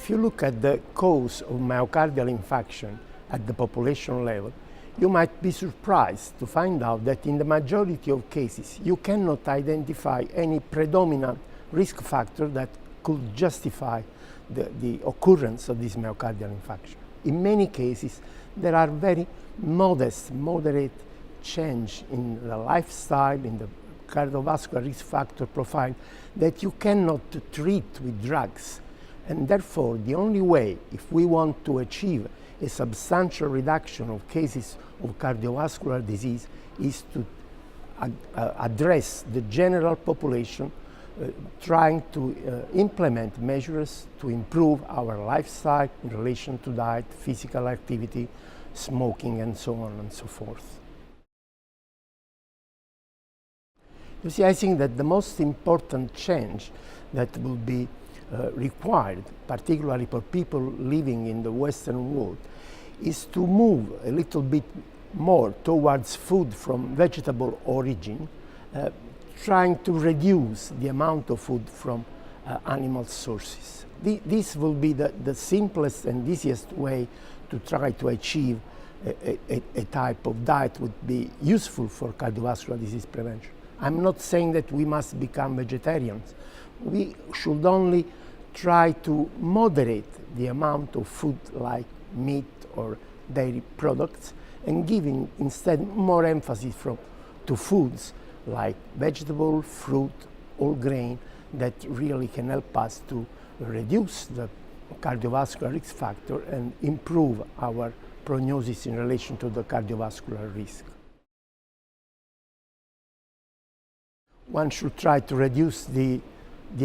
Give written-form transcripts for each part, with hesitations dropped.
If you look at the cause of myocardial infarction at the population level, you might be surprised to find out that in the majority of cases you cannot identify any predominant risk factor that could justify the occurrence of this myocardial infarction. In many cases, there are very modest, moderate change in the lifestyle, in the cardiovascular risk factor profile that you cannot treat with drugs. And therefore, the only way, if we want to achieve a substantial reduction of cases of cardiovascular disease, is to address the general population, trying to implement measures to improve our lifestyle in relation to diet, physical activity, smoking, and so on and so forth. You see, I think that the most important change that will be required, particularly for people living in the Western world, is to move a little bit more towards food from vegetable origin, trying to reduce the amount of food from animal sources. This will be the simplest and easiest way to try to achieve a type of diet would be useful for cardiovascular disease prevention. I'm not saying that we must become vegetarians. We should only try to moderate the amount of food like meat or dairy products and giving instead more emphasis to foods like vegetable, fruit, whole grain that really can help us to reduce the cardiovascular risk factor and improve our prognosis in relation to the cardiovascular risk. One should try to reduce the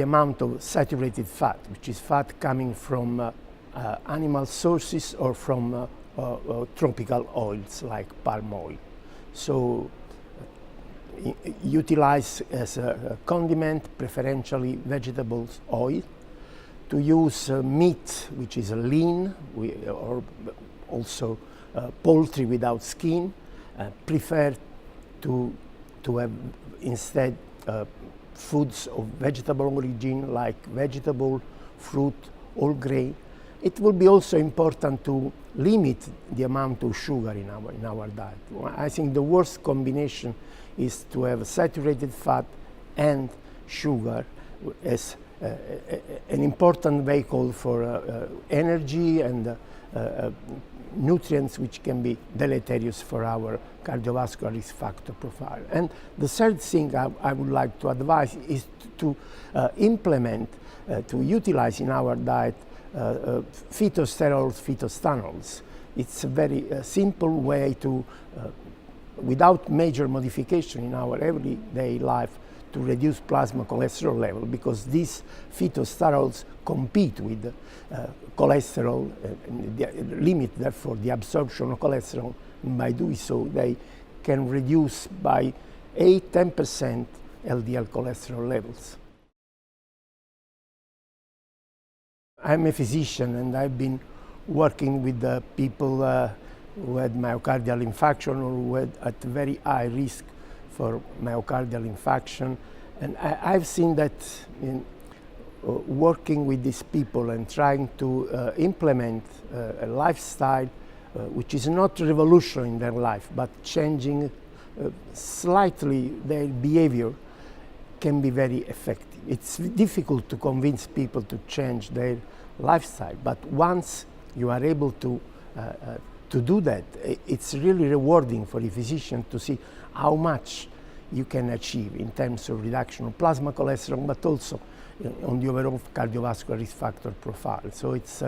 amount of saturated fat, which is fat coming from animal sources or from tropical oils like palm oil. So utilize as a condiment preferentially vegetables oil, to use meat which is lean or also poultry without skin, prefer to have instead foods of vegetable origin like vegetable, fruit, whole grain. It will be also important to limit the amount of sugar in our diet. I think the worst combination is to have saturated fat and sugar as an important vehicle for energy and nutrients which can be deleterious for our cardiovascular risk factor profile. And the third thing I would like to advise is to implement, to utilize in our diet phytosterols, phytostanols. It's a very simple way to, without major modification in our everyday life, to reduce plasma cholesterol level, because these phytosterols compete with cholesterol and limit therefore the absorption of cholesterol, and by doing so they can reduce by 8–10% LDL cholesterol levels. I'm a physician and I've been working with people who had myocardial infarction or who had at very high risk for myocardial infarction, and I've seen that in working with these people and trying to implement a lifestyle which is not revolutionary in their life but changing slightly their behavior can be very effective. It's difficult to convince people to change their lifestyle, but once you are able to do that, it's really rewarding for a physician to see how much you can achieve in terms of reduction of plasma cholesterol, but also on the overall cardiovascular risk factor profile. So it's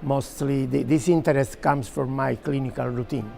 mostly, this interest comes from my clinical routine.